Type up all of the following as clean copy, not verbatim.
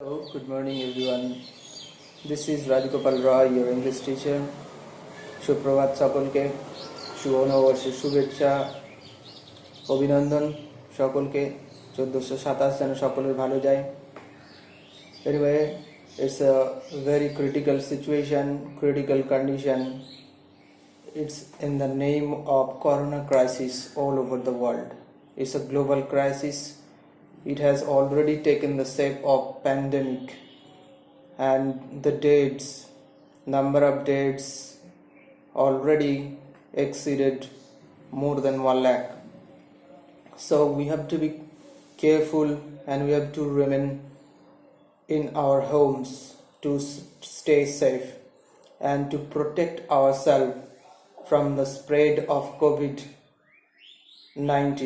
Hello, good morning everyone. This is Rajgopal Roy, your English teacher. সুপ্রভাত সকলকে, শুভ নববর্ষের শুভেচ্ছা, অভিনন্দন সকলকে। 1427 যেন সকলের ভালো যায়। Anyway, it's a very critical situation, critical condition. It's in the name of corona crisis all over the world. It's a global crisis. It has already taken the shape of pandemic, and the deaths, number of deaths already exceeded more than 1 lakh. So we have to be careful and we have to remain in our homes to stay safe and to protect ourselves from the spread of COVID-19.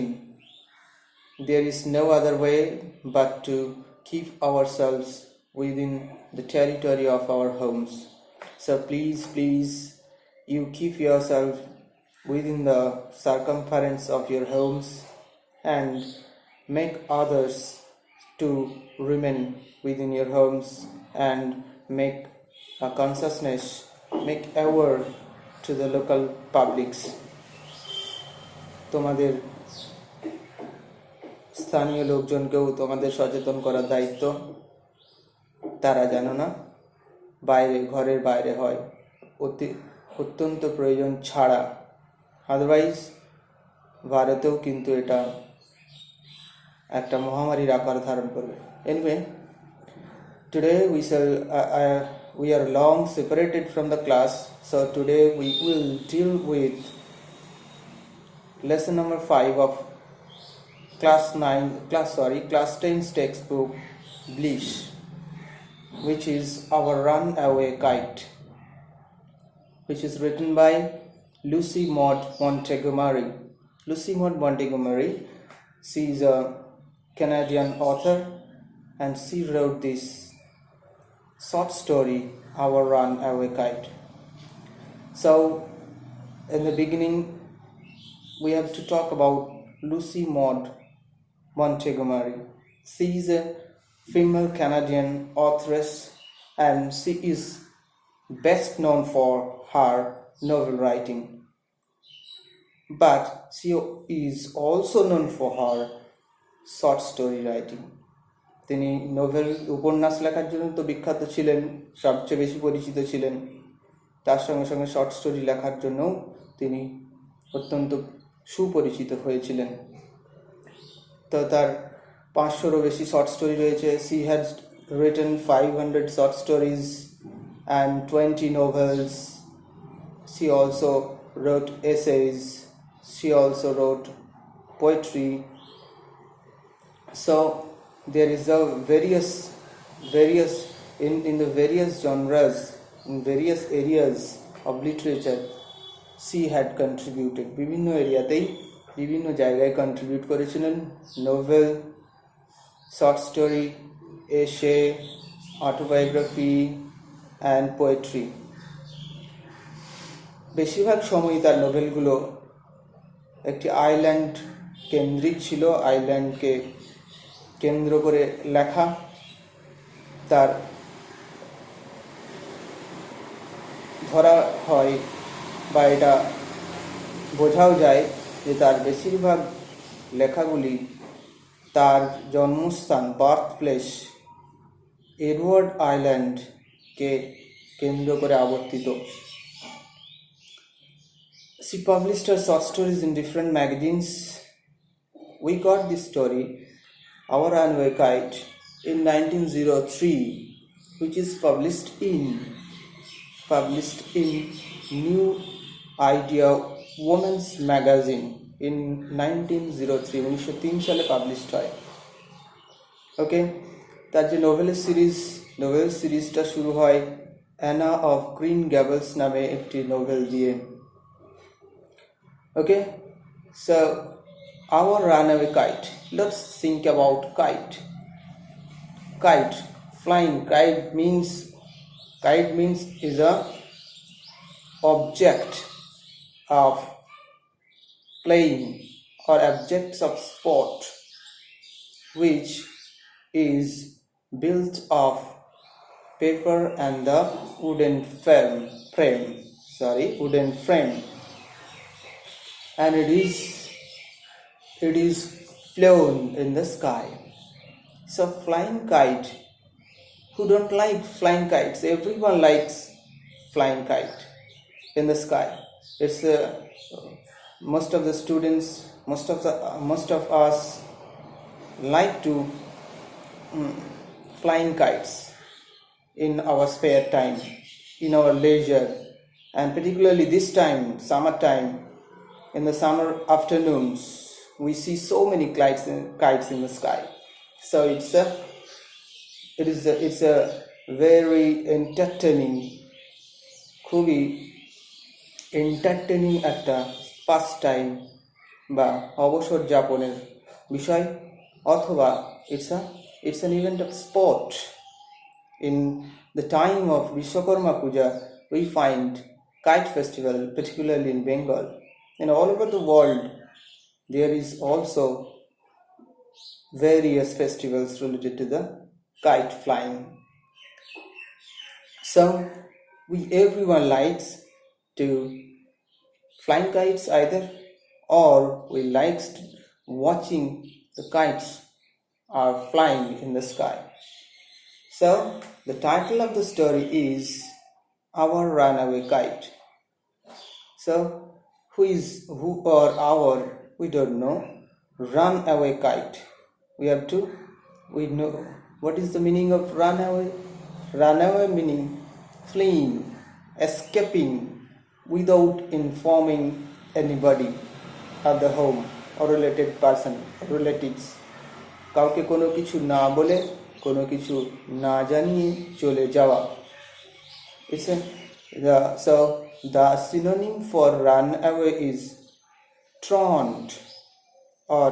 There is no other way but to keep ourselves within the territory of our homes. So please, you keep yourself within the circumference of your homes and make others to remain within your homes and make a consciousness, make aware to the local publics. তোমাদের স্থানীয় লোকজনকেও তোমাদের সচেতন করার দায়িত্ব। তারা যেন না ঘরের বাইরে হয় অত্যন্ত প্রয়োজন ছাড়া, আদারওয়াইজ ভারতেও কিন্তু এটা একটা মহামারীর আকার ধারণ করবে। Anyway, today we are long separated from the class, so today we will deal with lesson number 5 of class 10's textbook Bliss, which is our Runaway Kite, which is written by Lucy Maud Montgomery. Lucy Maud Montgomery, she is a Canadian author and she wrote this short story, Our Runaway Kite. So in the beginning we have to talk about Lucy Maud Montgomery. She is a female Canadian authoress and she is best known for her novel writing. But she is also known for her short story writing. তিনি novel উপন্যাস লেখার জন্য তো বিখ্যাত ছিলেন, সবচেয়ে বেশি পরিচিত ছিলেন। তার সঙ্গে সঙ্গে শর্ট স্টোরি লেখার জন্যও তিনি অত্যন্ত সুপরিচিত হয়েছিলেন। তো তার 500-রও বেশি শর্ট স্টোরি রয়েছে। She has written 500 short stories and 20 novels. She also wrote essays. She also wrote poetry. So there is a various in the various genres, in various areas of literature she had contributed. বিভিন্ন এরিয়াতেই বিভিন্ন জায়গায় contribute করেছিলেন। Novel, short story, এসে, autobiography and poetry. বেশিরভাগ সময়ই তার নোভেলগুলো একটি island কেন্দ্রিক ছিল, আইল্যান্ডকে কেন্দ্র করে লেখা। তার ধরা হয় বা এটা বোঝাও যায় যে তার বেশিরভাগ লেখাগুলি তার জন্মস্থান, বার্থ প্লেস এডওয়ার্ড আইল্যান্ডকে কেন্দ্র করে আবর্তিত। She published her short stories in different magazines. We got this story, Our Runaway Kite, in 1903, which is published in New Idea Women's Magazine in 1903. 1903 সালে পাবলিশড হয়। ওকে, তার যে নোভেল সিরিজটা শুরু হয় অ্যানা অফ গ্রিন গ্যাবলস নামে একটি নোভেল দিয়ে। ওকে, so Our Runaway Kite. Let's think about kite. Kite, flying. Kite means is a object of playing or objects of sport which is built of paper and the wooden frame, and it is flown in the sky. So flying kite, who don't like flying kites? Everyone likes flying kite in the sky. It's most of the students, most of us like to flying kites in our spare time, in our leisure, and particularly this time, summertime, in the summer afternoons, we see so many kites in the sky. So it's a very entertaining, খুবই entertaining একটা pass time বা অবসর যাপনের বিষয়, অথবা it's an event of sport. In the time of Vishwakarma Puja, we find kite festival, particularly in Bengal. And all over the world, there is also various festivals related to the kite flying. So everyone likes to flying kites either, or we likes watching the kites are flying in the sky. So the title of the story is Our Runaway Kite. So who or our, we don't know. Runaway kite, we know what is the meaning of runaway. Runaway meaning fleeing, escaping without informing anybody at the home or related person or relatives. কাউকে কোনো কিছু না বলে, কোনো কিছু না জানিয়ে চলে যাওয়া. So the synonym for runaway is truant or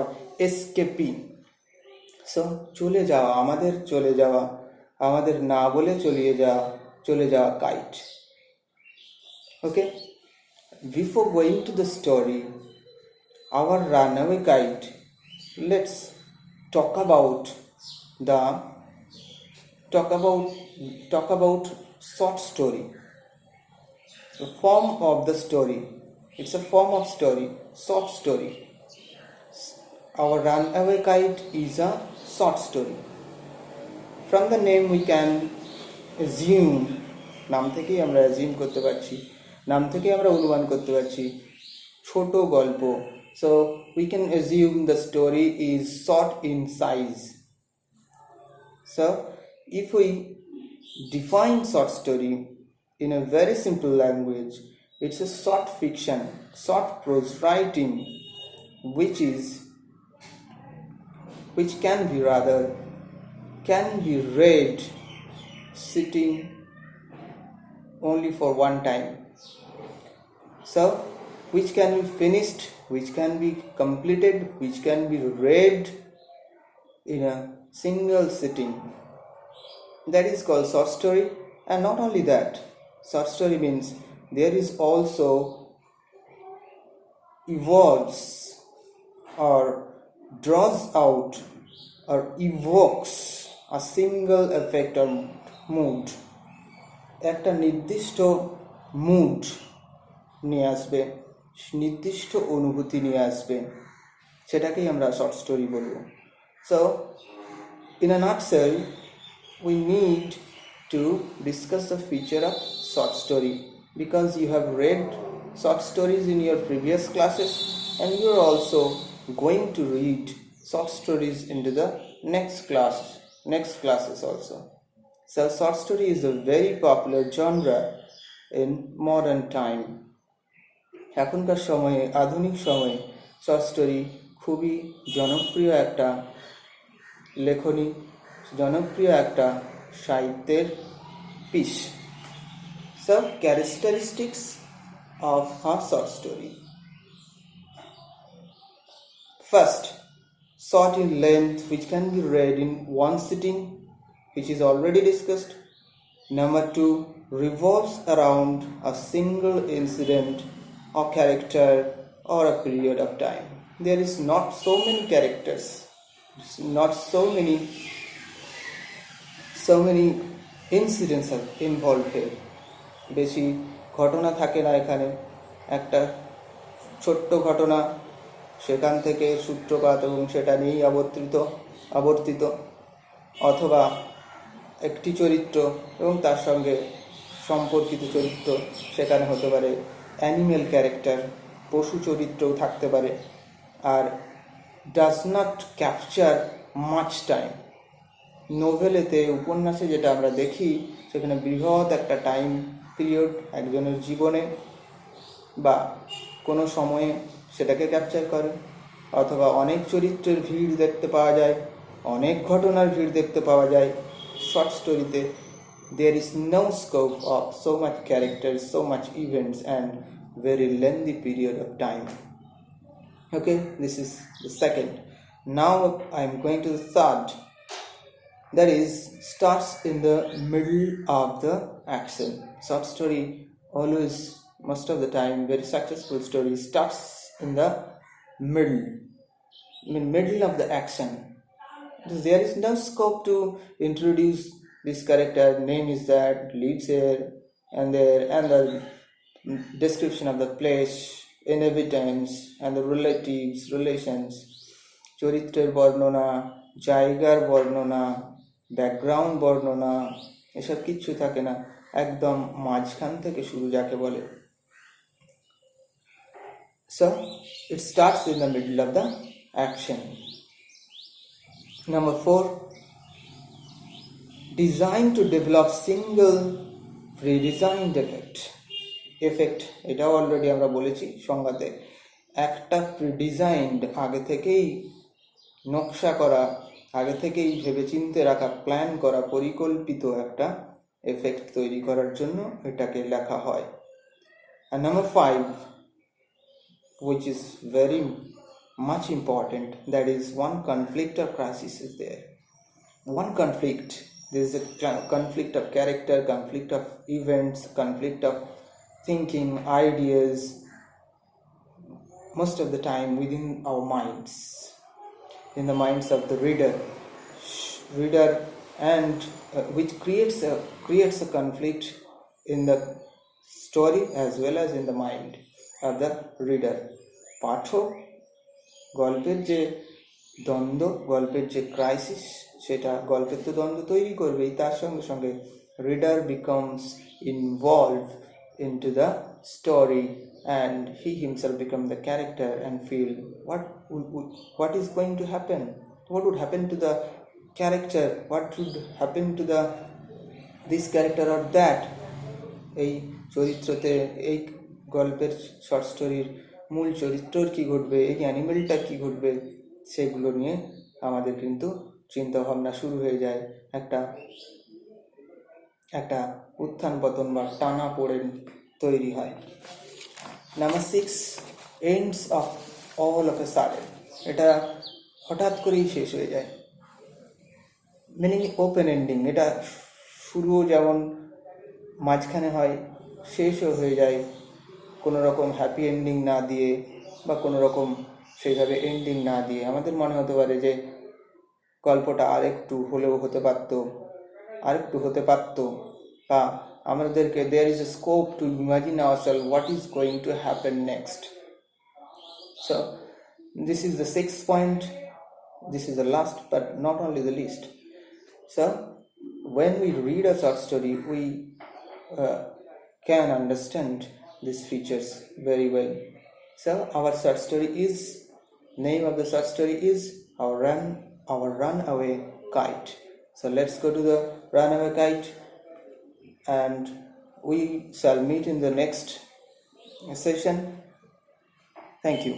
escaping. So চলে যাওয়া, আমাদের না বলে চলে যাওয়া kite. Okay, before going to the story, Our Runaway Kite, let's talk about short story. The form of the story, it's a form of story, short story. Our Runaway Kite is a short story. From the name we can assume, নাম থেকেই আমরা assume করতে পারছি, নাম থেকেই আমরা অনুমান করতে পারছি, ছোট গল্প. So we can assume the story is short in size. So if we define short story in a very simple language, it's a short fiction, short prose writing, which can be read sitting only for one time. So which can be finished, which can be completed, which can be read in a single sitting. That is called short story. And not only that, short story means there is also evolves or draws out or evokes a single effect or mood. একটা নির্দিষ্ট mood নিয়ে আসবে, নির্দিষ্ট অনুভূতি নিয়ে আসবে, সেটাকেই আমরা শর্ট স্টোরি বলবো. So in a nutshell, we need to discuss the feature of short story, because you have read short stories in your previous classes and you are also going to read short stories into the next classes also. So short story is a very popular genre in modern time. এখনকার সময়ে, আধুনিক সময়ে short story খুবই জনপ্রিয় একটা লেখনী, জনপ্রিয় একটা সাহিত্যের piece. So characteristics of a short story. First, short in length, which can be read in one sitting, which is already discussed. Number 2, revolves around a single incident or character or a period of time. There is not so many characters, not so many so many incidents are involved here. বেশি ঘটনা থাকে না এখানে, একটা ছোট্ট ঘটনা সেখান থেকে সূত্রপাত এবং সেটা নিয়েই আবর্তিত, অথবা একটি চরিত্র এবং তার সঙ্গে সম্পর্কিত চরিত্র, সেখানে হতে পারে অ্যানিম্যাল ক্যারেক্টার, পশু চরিত্রও থাকতে পারে, আর does not capture much time. নোভেলেতে, উপন্যাসে যেটা আমরা দেখি, সেখানে বৃহৎ একটা টাইম পিরিয়ড একজনের জীবনে বা কোনো সময়ে সেটাকে ক্যাপচার করে, অথবা অনেক চরিত্রের ভিড় দেখতে পাওয়া যায়, অনেক ঘটনার ভিড় দেখতে পাওয়া যায়। শর্ট স্টোরিতে there is no scope of so much characters, so much events and very lengthy period of time. Okay, this is the second. Now I am going to the third, that is starts in the middle of the action. Short story always, most of the time, very successful story starts in the middle of the action. There is no scope to introduce this character, name is that, lives here and there, and the description of the place, inhabitants and the relatives, relations, চরিত্রের বর্ণনা, জায়গার বর্ণনা, background বর্ণনা, এসব কিচ্ছু থাকে না, একদম মাঝখান থেকে শুরু যাকে বলে। So it starts in the middle of the action. Number 4, designed to develop single pre-designed effect. এটাও অলরেডি আমরা বলেছি সংজ্ঞাতে, একটা প্রি-ডিজাইন্ড, আগে থেকেই নকশা করা, আগে থেকেই ভেবেচিন্তে রাখা, প্ল্যান করা, পরিকল্পিত একটা এফেক্ট তৈরি করার জন্য এটাকে লেখা হয়। আর number 5, which is very much important, that is one conflict or crisis is there. One conflict, there is a conflict of character, conflict of events, conflict of thinking, ideas, most of the time within our minds, in the minds of the reader, and which creates a conflict in the story as well as in the mind of the reader. পাঠক গল্পের যে দ্বন্দ্ব, গল্পের যে crisis, সেটা গল্পের তো দ্বন্দ্ব তৈরি করবেই, তার সঙ্গে সঙ্গে reader becomes involved into the story and he himself become the character and feel what is going to happen, what would happen to the character, what would happen to this character or that. এই চরিত্রতে, এই গল্পের short স্টোরির মূল চরিত্রর কি ঘটবে, এই অ্যানিমেলটা কি ঘটবে, সেগুলো নিয়ে আমাদের কিন্তু চিন্তা ভাবনা শুরু হয়ে যায়, একটা উত্থান পতন বা টানা পড়েন তৈরি হয়। Number 6, ends of all of a sudden. এটা হঠাৎ করেই শেষ হয়ে যায়, মিনিং ওপেন এন্ডিং। এটা শুরুও যেমন মাঝখানে হয়, শেষও হয়ে যায় কোনো রকম হ্যাপি এন্ডিং না দিয়ে বা কোনো রকম সেইভাবে এন্ডিং না দিয়ে। আমাদের মনে হতে পারে যে গল্পটা আরেকটু হলেও হতে পারতো, বা আমাদেরকে there is a scope to imagine ourselves what is going to happen next. So this is the 6th point. This is the last but not only the least. So when we read a short story, we can understand these features very well. So our short story is, name of the short story is our Runaway Kite. So let's go to the Runaway Kite and we shall meet in the next session. Thank you.